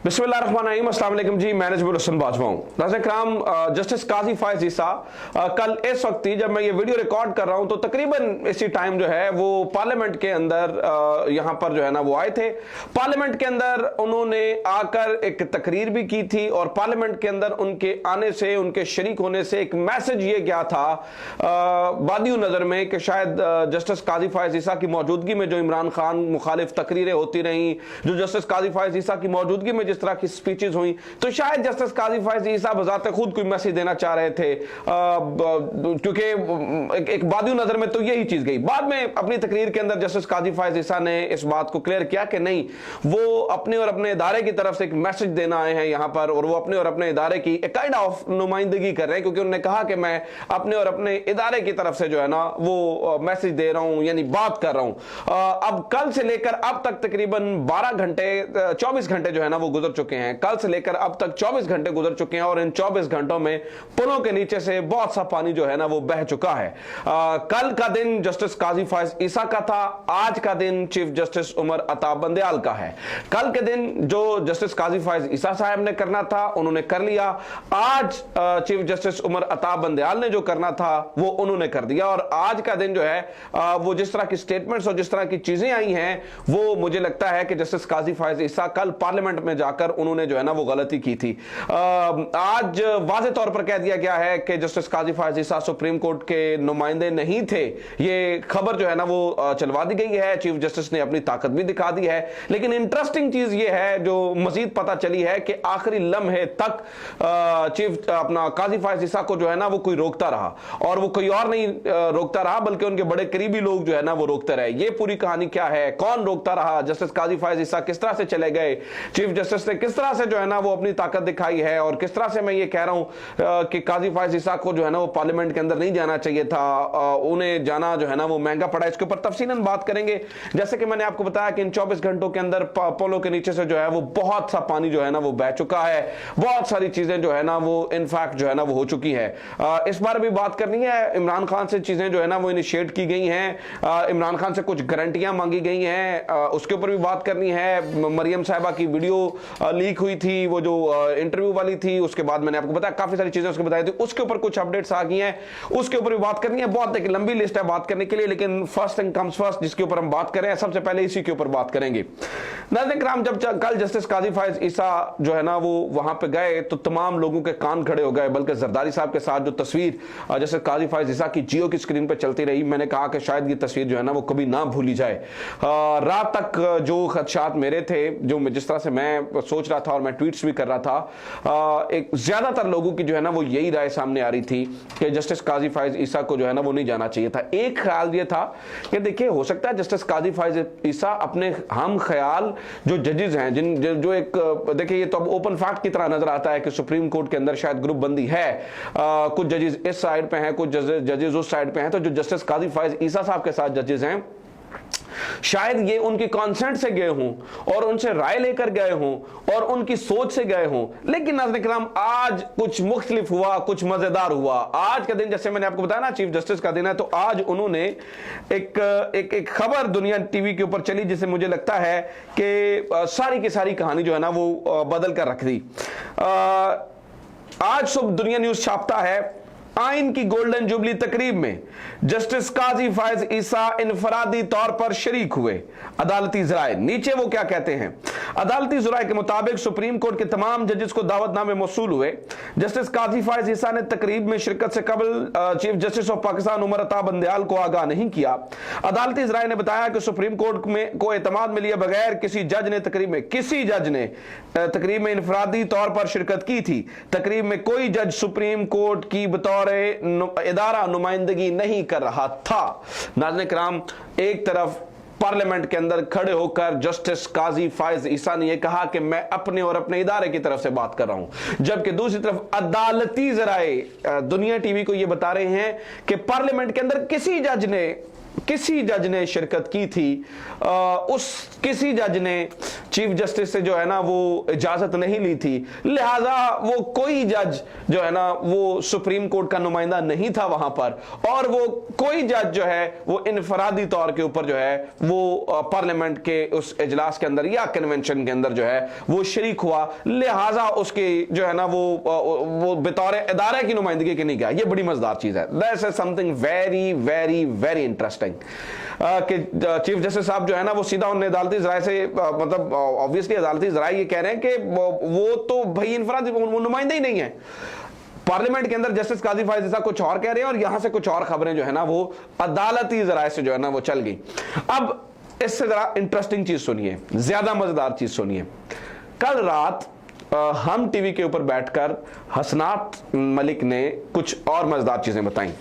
बिस्मिल्लाहिर्रहमानिर्रहीम, अस्सलाम वालेकुम जी। मैं नजमुल हसन बाजवा हूं। नाज़रीन किराम, जस्टिस काजी फायज ईसा कल इस वक्त जब मैं ये वीडियो रिकॉर्ड कर रहा हूं तो तकरीबन इसी टाइम जो है वो पार्लियामेंट के अंदर यहां पर जो है ना वो आए थे। पार्लियामेंट के अंदर उन्होंने आकर एक तकरीर भी की थी और पार्लियामेंट के अंदर उनके आने से, उनके शरीक होने से एक मैसेज ये गया था बादियों नजर में कि शायद जस्टिस काजी फायज ईसा की मौजूदगी में जो इमरान खान मुखालिफ तकरीरें होती रहीं, जो जस्टिस काजी फायज ईसा की मौजूदगी में जिस तरह की स्पीचेस हुई, तो शायद जस्टिस काजी फायज ईसा बजाते खुद कोई मैसेज देना चाह रहे थे, क्योंकि एक बादियों नजर में तो यही चीज गई। बाद में अपनी तकरीर के अंदर जस्टिस काजी फायज ईसा ने इस बात को क्लियर किया कि नहीं, वो अपने और अपने इदारे की तरफ से एक मैसेज देना आए हैं यहां पर, और वो अपने और अपने इदारे की एक काइंड ऑफ नुमाइंदगी कर रहे हैं, क्योंकि उन्होंने कहा कि मैं अपने और अपने इदारे की तरफ से जो है ना वो मैसेज दे रहा हूं, यानी बात कर रहा हूं। अब कल से लेकर अब तक तकरीबन 12 घंटे 24 घंटे जो है ना वो गुजर चुके हैं। कल से लेकर अब तक 24 घंटे गुजर चुके हैं और इन 24 घंटों में पुलों के नीचे से बहुत सा पानी जो है ना वो बह चुका है। कल का दिन जस्टिस काजी फायज ईसा का था, आज का दिन चीफ जस्टिस उमर अता बंदयाल का है। कल के दिन जो जस्टिस काजी फायज ईसा साहब ने करना था उन्होंने कर लिया, आज चीफ जस्टिस उमर अता बंदयाल ने जो करना था वो उन्होंने कर दिया। और आज का दिन जो है वो जिस तरह की स्टेटमेंट्स और जिस तरह की चीजें आई हैं वो मुझे लगता है कि जस्टिस काजी फायज ईसा कल पार्लियामेंट में जाकर उन्होंने जो है ना वो गलती की थी। आज वाज़े तौर पर कह दिया गया है कि जस्टिस काजी फायज ईसा सुप्रीम कोर्ट के नुमाइंदे नहीं थे। ये खबर जो है ना वो चलवा दी गई है, चीफ जस्टिस ने अपनी ताकत भी दिखा दी है। लेकिन इंटरेस्टिंग चीज ये है जो मजीद पता चली है कि आखिरी लम्हे तक चीफ अपना काजी फायज ईसा को जो है ना वो कोई रोकता रहा, और वो कोई और नहीं रोकता रहा बल्कि उनके बड़े करीबी लोग जो है ना वो रोकते रहे। ये पूरी कहानी क्या है, कौन रोकता रहा, जस्टिस काजी फायज ईसा किस तरह से चले गए, चीफ जस्टिस ने किस तरह से जो है ना वो अपनी ताकत दिखाई है, और किस तरह से मैं ये कह रहा हूं कि काजी फायज ईसा को जो है ना वो पार्लियामेंट के अंदर नहीं जाना चाहिए था, उन्हें जाना जो है ना वो महंगा पड़ा। इसके ऊपर तफसीलन बात करेंगे। जैसे कि मैंने आपको बताया कि इन 24 घंटों के अंदर पुलों के नीचे से जो है वो बहुत सा पानी जो है ना वो बह चुका है, बहुत सारी चीजें जो है ना वो इनफैक्ट जो है ना वो हो चुकी है। इस बार भी बात करनी है, इमरान खान से चीजें जो है ना वो इनिशिएट की गई हैं, इमरान खान से कुछ गारंटियां मांगी गई हैं, उसके ऊपर भी बात करनी है। मरियम साहिबा की वीडियो लीक हुई थी, वो जो इंटरव्यू वाली थी, उसके बाद मैंने आपको बताया काफी सारी चीजें उसके बताई थी, उसके ऊपर कुछ अपडेट्स आ गई हैं, उसके ऊपर भी बात करनी है। बहुत एक लंबी लिस्ट है बात करने के लिए, लेकिन फर्स्ट थिंग कम्स फर्स्ट, जिसके ऊपर हम बात करें सबसे पहले इसी के ऊपर बात करेंगे। नाज़रीन किराम, जब कल जस्टिस काजी फायज ईसा जो है ना वो वहां पे गए तो तमाम लोगों के कान खड़े हो गए, बल्कि जरदारी साहब के साथ जो तस्वीर जस्टिस काजी फायज ईसा की जियो की स्क्रीन पे चलती रही, मैंने कहा कि शायद ये तस्वीर जो है ना वो कभी ना भूली जाए। रात तक जो खदशात मेरे थे, जो जिस तरह से मैं सोच रहा था और मैं ट्वीट्स भी कर रहा था, एक ज्यादातर लोगों की जो है ना वो यही राय सामने आ रही थी कि जस्टिस काजी फायज ईसा को जो है ना वो नहीं जाना चाहिए था। एक ख्याल ये था कि देखिए हो सकता है जस्टिस काजी फायज ईसा अपने हम ख्याल जो जजेस हैं, जिन जो एक देखिए ये तो अब ओपन फैक्ट की तरह नजर आता है कि सुप्रीम कोर्ट के अंदर शायद ग्रुप बंदी है, कुछ जजेस इस साइड पे हैं, कुछ जजेस उस साइड पे हैं, तो जो जस्टिस काजी फायज ईसा साहब के साथ जजेस हैं शायद ये उनकी कॉन्सेंट से गए हों और उनसे राय लेकर गए हों और उनकी सोच से गए हों। लेकिन नाज़रीन किराम, आज कुछ मुख्तलिफ हुआ, कुछ मजेदार हुआ। आज का दिन जैसे मैंने आपको बताया ना चीफ जस्टिस का दिन है, तो आज उन्होंने एक खबर दुनिया टीवी के ऊपर चली जिसे मुझे लगता है कि सारी की सारी कहानी जो है ना वो बदल कर रख दी। आज सुबह दुनिया न्यूज छापता है, आइन की गोल्डन जुबली तकरीब में जस्टिस काजी फायज ईसा इनफरादी तौर पर शरीक हुए, अदालती ज़राए। नीचे वो क्या कहते हैं, अदालती ज़राए के मुताबिक सुप्रीम कोर्ट के तमाम जजेस को दावतनामे मौसूल हुए। जस्टिस काजी फायज ईसा ने तकरीब में शिरकत से कबल chief justice of Pakistan Umar Ata Bandial को आगाह नहीं किया। अदालती ज़राए ने बताया कि सुप्रीम कोर्ट में को एतमाद में लिए बगैर किसी जज ने तकरीब में इनफरादी तौर पर शिरकत की थी। तकरीब में कोई जज सुप्रीम कोर्ट की बतौर इदारा नुमाइंदगी नहीं कर रहा था। नाज़रीन किराम, एक तरफ पार्लियामेंट के अंदर खड़े होकर जस्टिस काजी फायज ईसा ने यह कहा कि मैं अपने और अपने इदारे की तरफ से बात कर रहा हूं, जबकि दूसरी तरफ अदालती ज़राए दुनिया टीवी को यह बता रहे हैं कि पार्लियामेंट के अंदर किसी जज ने किसी जज ने शिरकत की थी, उस किसी जज ने चीफ जस्टिस से जो है ना वो इजाजत नहीं ली थी, लिहाजा वो कोई जज जो है ना वो सुप्रीम कोर्ट का नुमाइंदा नहीं था वहां पर, और वो कोई जज जो है वो इनफरादी तौर के ऊपर जो है वो पार्लियामेंट के उस इजलास के अंदर या कन्वेंशन के अंदर जो है वो शरीक हुआ, लिहाजा उसके जो है ना वो बतौर इदारे की नुमाइंदगी के नहीं गया। ये बड़ी मजेदार चीज है। That's something very very very interesting कि चीफ जस्टिस साहब जो है ना वो सीधा उन्हें अदालती जराए से मतलब ऑब्वियसली अदालती जराए ये कह रहे हैं कि वो तो भाई इनफरादी नुमाइंदे ही नहीं है। पार्लियामेंट के अंदर जस्टिस काजी फायज ईसा कुछ और कह रहे हैं और यहां से कुछ और खबरें जो है ना वो अदालती जराए से जो है ना वो चल गई। अब इससे जरा इंटरेस्टिंग चीज सुनिए, ज्यादा मजेदार चीज सुनिए। कल रात हम टीवी के ऊपर बैठकर हसनात मलिक ने कुछ और मजेदार चीजें बताई।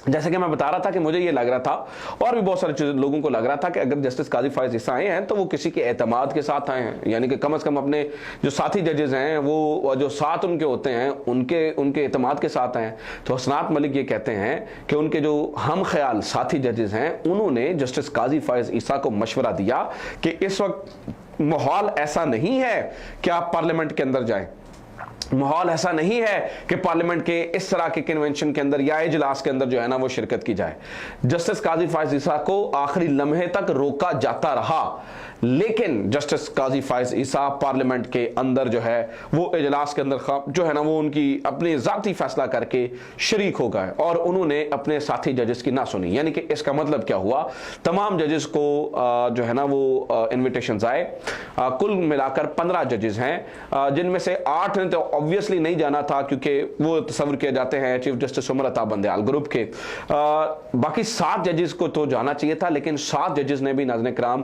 जैसे कि मैं बता रहा था कि मुझे ये लग रहा था और भी बहुत सारे लोगों को लग रहा था कि अगर जस्टिस काजी फायज ईसा आए हैं तो वो किसी के एतमाद के साथ आए हैं, यानी कि कम से कम अपने जो साथी जजेस हैं वो जो साथ उनके होते हैं उनके एतमाद के साथ आए हैं। तो हसनात मलिक ये कहते हैं कि उनके जो हम ख्याल साथी जजेस हैं उन्होंने जस्टिस काजी फायज ईसा को मशवरा दिया कि इस वक्त माहौल ऐसा नहीं है कि आप पार्लियामेंट के अंदर जाएं, माहौल ऐसा नहीं है कि पार्लियामेंट के इस तरह के कन्वेंशन के अंदर या इजलास के अंदर जो है ना वो शिरकत की जाए। जस्टिस काजी फायज ईसा को आखिरी लम्हे तक रोका जाता रहा, लेकिन जस्टिस काजी फायज ईसा पार्लियामेंट के अंदर जो है वो इजलास के अंदर जो है ना वो उनकी अपने जाती फैसला करके शरीक हो गए और उन्होंने अपने साथी जजेस की ना सुनी। यानी कि इसका मतलब क्या हुआ, तमाम जजेस को जो है ना वो इन्विटेशंस आए। कुल मिलाकर 15 जजेस हैं, जिनमें से 8 ने तो ऑब्वियसली नहीं जाना था क्योंकि वो तस्वर किए जाते हैं chief justice Umar Ata Bandial group के। बाकी 7 जजेस को तो जाना चाहिए था, लेकिन 7 जजेस ने भी नाज़रीन किराम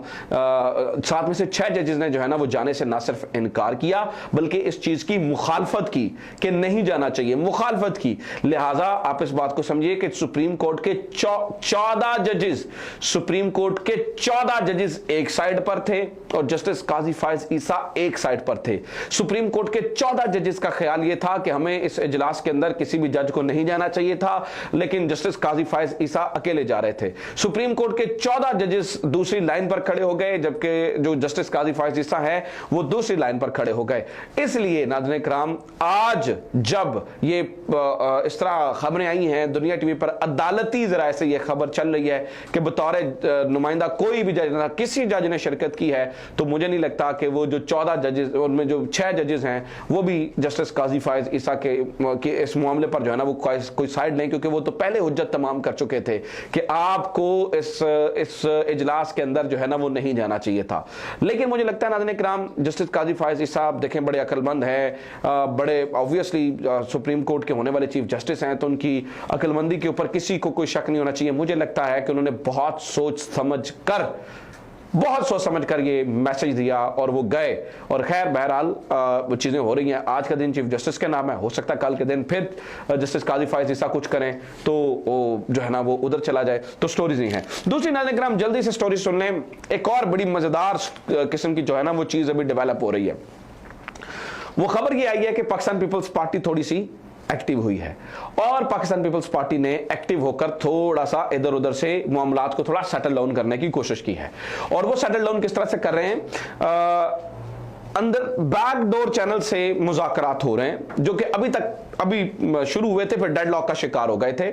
7 में से 6 जजेस ने जो है ना वो जाने से ना सिर्फ इनकार किया बल्कि इस चीज की मुखालफत की कि नहीं जाना चाहिए, मुखालफत की। लिहाजा आप इस बात को समझिए कि सुप्रीम कोर्ट के 14 जजेस, सुप्रीम कोर्ट के 14 जजेस एक साइड पर थे और जस्टिस काजी फायज ईसा एक साइड पर थे। सुप्रीम कोर्ट के 14 जजेस का ख्याल यह था कि हमें इस इजलास के अंदर किसी भी जज को नहीं जाना चाहिए था, लेकिन जस्टिस काजी फायज ईसा अकेले जा रहे थे। सुप्रीम कोर्ट के 14 जजेस दूसरी लाइन पर खड़े हो गए, जबकि जो जस्टिस काजी फायज ईसा है वो दूसरी लाइन पर खड़े हो गए। इसलिए नाज़रीन किराम, आज जब ये इस तरह खबरें आई हैं दुनिया टीवी पर, अदालती जराए से ये खबर चल रही है कि बतौर नुमाइंदा कोई भी जज ना किसी जज ने शिरकत की है, तो मुझे नहीं लगता कि वो जो 14 जजेस उनमें जो 6 जजेस हैं वो भी जस्टिस काजी फायज ईसा के इस मामले पर जो है ना वो कोई साइड नहीं, क्योंकि वो तो पहले हुज्जत तमाम कर चुके थे कि आपको इस इजलास के अंदर जो है ना वो नहीं जाना चाहिए था। लेकिन मुझे लगता है नाज़रीन किराम, जस्टिस काजी फायज ईसा आप देखें बड़े अक्लमंद हैं, बड़े ऑब्वियसली सुप्रीम कोर्ट के होने वाले चीफ जस्टिस हैं, तो उनकी अक्लमंदी के ऊपर किसी को कोई शक नहीं होना चाहिए। मुझे लगता है कि उन्होंने बहुत सोच समझ कर ये मैसेज दिया और वो गए। और खैर बहरहाल चीज़ें हो रही हैं। आज का दिन चीफ जस्टिस के नाम है, हो सकता है कल के दिन फिर जस्टिस काजी फायज ईसा कुछ करें तो वो जो है ना वो उधर चला जाए, तो स्टोरीज ही हैं। दूसरी नाज़रीन किराम, जल्दी से स्टोरी सुन लें। एक और बड़ी मज़ेदार किस्म की जो है ना वो चीज़ अभी डेवलप हो रही है। वो खबर ये आई है कि पाकिस्तान पीपल्स पार्टी थोड़ी सी एक्टिव हुई है और पाकिस्तान पीपल्स पार्टी ने एक्टिव होकर थोड़ा सा इधर उधर से मामलात को थोड़ा सेटल डाउन करने की कोशिश की है। और वो सेटल डाउन किस तरह से कर रहे हैं, अंदर बैकडोर चैनल से मुज़ाकरात हो रहे हैं, जो कि अभी शुरू हुए थे, फिर डेडलॉक का शिकार हो गए थे।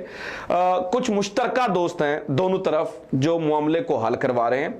कुछ मुश्तरका दोस्त हैं दोनों तरफ जो मामले को हल करवा रहे हैं,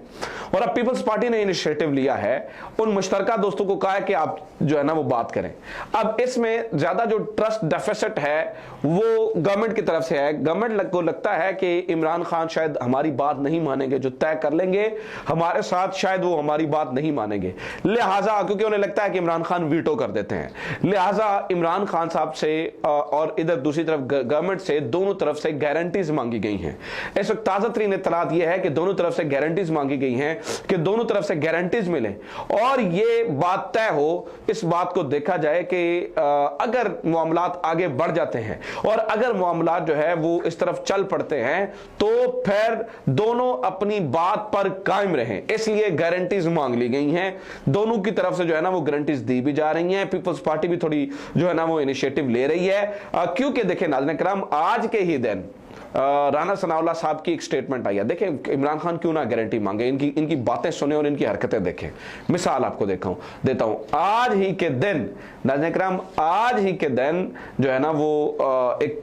और अब पीपल्स पार्टी ने इनिशिएटिव लिया है, उन मुश्तरका दोस्तों को कहा है कि आप जो है ना वो बात करें। अब इसमें ज्यादा जो ट्रस्ट डेफिसिट है वो गवर्नमेंट की तरफ से है। गवर्नमेंट को लगता है कि इमरान खान शायद हमारी बात नहीं मानेंगे, जो तय कर लेंगे हमारे साथ शायद वो हमारी बात नहीं मानेंगे। लिहाजा क्योंकि उन्हें लगता है कि इमरान खान वीटो कर देते हैं, लिहाजा इमरान खान साहब से और इधर दूसरी तरफ गवर्नमेंट से दोनों तरफ से गारंटीज मांगी गई हैं। इस वक्त ताजा तरीन इत्तलात यह है कि दोनों तरफ से गारंटीज मांगी गई हैं कि दोनों तरफ से गारंटीज मिले और ये बात तय हो, इस बात को देखा जाए कि अगर मामलात आगे बढ़ जाते हैं और अगर मामलात जो है वो इस तरफ चल पड़ते हैं तो फिर दोनों अपनी बात पर कायम रहें, इसलिए गारंटीज मांग ली गई हैं। दोनों की तरफ से जो है ना वो गारंटीज दी भी जा रही हैं। पीपल्स पार्टी भी थोड़ी जो है ना वो इनिशिएटिव ले रही है, क्योंकि देखिए नाज़रीन किराम, आज के ही दिन राना सनाउल्लाह साहब की एक स्टेटमेंट आई है। देखें इमरान खान क्यों ना गारंटी मांगे, इनकी बातें सुने और इनकी हरकतें देखें। मिसाल आपको देता हूं आज ही के दिन नाज़रीन किराम, आज ही के दिन जो है ना वो एक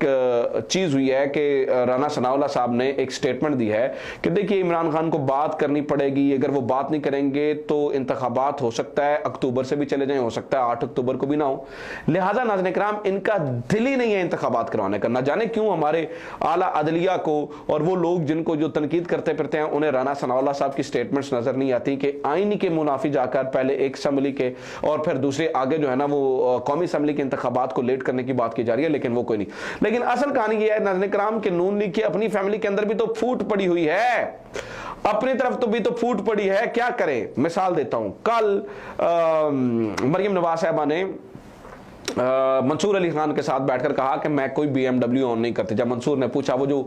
चीज हुई है कि राना सनाउल्लाह साहब ने एक स्टेटमेंट दी है कि देखिए इमरान खान को बात करनी पड़ेगी, अगर वो बात नहीं करेंगे तो इंतखाबात हो सकता है अक्टूबर से भी चले जाएं, हो सकता है 8 अक्टूबर को भी ना हो। लिहाजा नाज़रीन किराम इनका दिल ही नहीं है इंतखाबात करवाने का। ना जाने क्यों हमारे आला अदलिया को और वो लोग जिनको जो तनकीद करते फिरते हैं उन्हें राना सनाउल्लाह साहब की स्टेटमेंट्स नजर नहीं आती कि आईनी के मुनाफी जाकर पहले एक असम्बली के और फिर दूसरे आगे जो है ना वो कौमी असम्बली के इंतखाबात को लेट करने की बात की जा रही है, लेकिन वो कोई नहीं। लेकिन असल कहानी ये है नाज़रीन किराम के नून लीग की अपनी फैमिली के अंदर भी तो फूट पड़ी हुई है, अपनी तरफ तो भी तो फूट पड़ी है। क्या करें, मिसाल देता हूं, कल मरियम नवाज साहबा ने मंसूर अली खान के साथ बैठकर कहा कि मैं कोई BMW ऑन नहीं करती। जब मंसूर ने पूछा, वो जो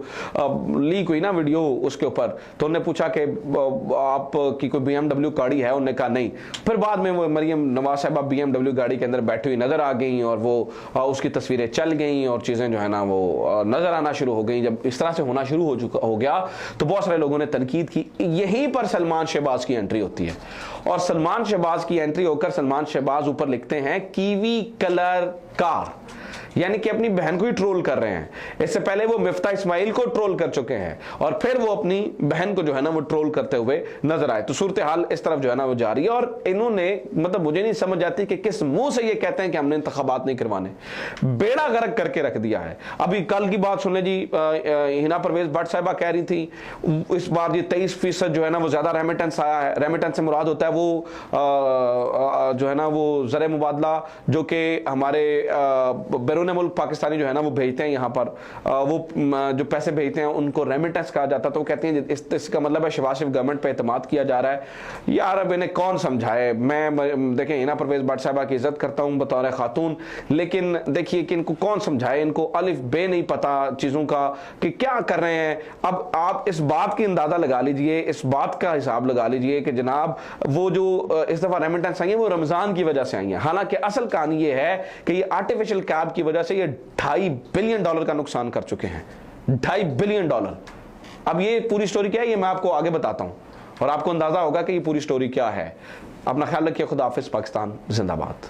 लीक हुई ना वीडियो उसके ऊपर, तो उन्होंने पूछा कि आपकी कोई BMW गाड़ी है, उन्होंने कहा नहीं। फिर बाद में वो मरियम नवाज साहबा BMW गाड़ी के अंदर बैठी हुई नजर आ गई और वो उसकी तस्वीरें चल गई और चीजें जो है ना वो नजर आना शुरू हो गई। जब इस तरह से होना शुरू हो गया तो बहुत सारे लोगों ने तनकीद की। यहीं पर सलमान शहबाज की एंट्री होती है और सलमान शहबाज की एंट्री होकर सलमान शहबाज ऊपर लिखते हैं कीवी कलर कार, यानी कि अपनी बहन को ही ट्रोल कर रहे हैं। इससे पहले वो मिफ्ता इस्माइल को ट्रोल कर चुके हैं और फिर वो अपनी बहन को जो है ना वो ट्रोल करते हुए नजर आए। तो सूरत हाल इस तरफ जो है ना वो जा रही है और इन्होंने मतलब मुझे नहीं समझ आती कि किस मुंह से ये कहते हैं कि हमने इंतखाबात नहीं करवाने, बेड़ा गर्क करके रख दिया है। अभी कल की बात सुन ले जी, हिना परवेज भट्ट साहिबा कह रही थी इस बार ये 23% जो है ना वो ज्यादा रेमिटेंस आया है। रेमिटेंस से मुराद होता है वो जो है ना वो ज़र मुबादला जो कि हमारे बैरून मुल्क पाकिस्तानी जो है ना वो भेजते हैं यहाँ पर, वो जो पैसे भेजते हैं उनको रेमिटेंस कहा जाता है। तो वो कहते हैं इसका मतलब है शहबाज शरीफ गवर्नमेंट पे एतमाद किया जा रहा है। यार अब इन्हें कौन समझाए। मैं देखें हिना परवेज भट्ट साहिबा की इज्जत करता हूँ बतौर खातून, लेकिन देखिए कि इनको कौन समझाए, इनको अलिफ बे नहीं पता चीज़ों का कि क्या कर रहे हैं। अब आप इस बात की अंदाज़ा लगा लीजिए, इस बात का हिसाब लगा लीजिए कि जनाब वो जो इस दफ़ा रेमिटेंस आई है वो रमज़ान की वजह से आई है। हालांकि असल कहानी ये है कि ये आर्टिफिशियल कैप की वजह से ये $2.5 बिलियन का नुकसान कर चुके हैं। $2.5 बिलियन। अब ये पूरी स्टोरी क्या है ये मैं आपको आगे बताता हूं और आपको अंदाजा होगा कि ये पूरी स्टोरी क्या है। अपना ख्याल रखिए। खुदा हाफिज़। पाकिस्तान जिंदाबाद।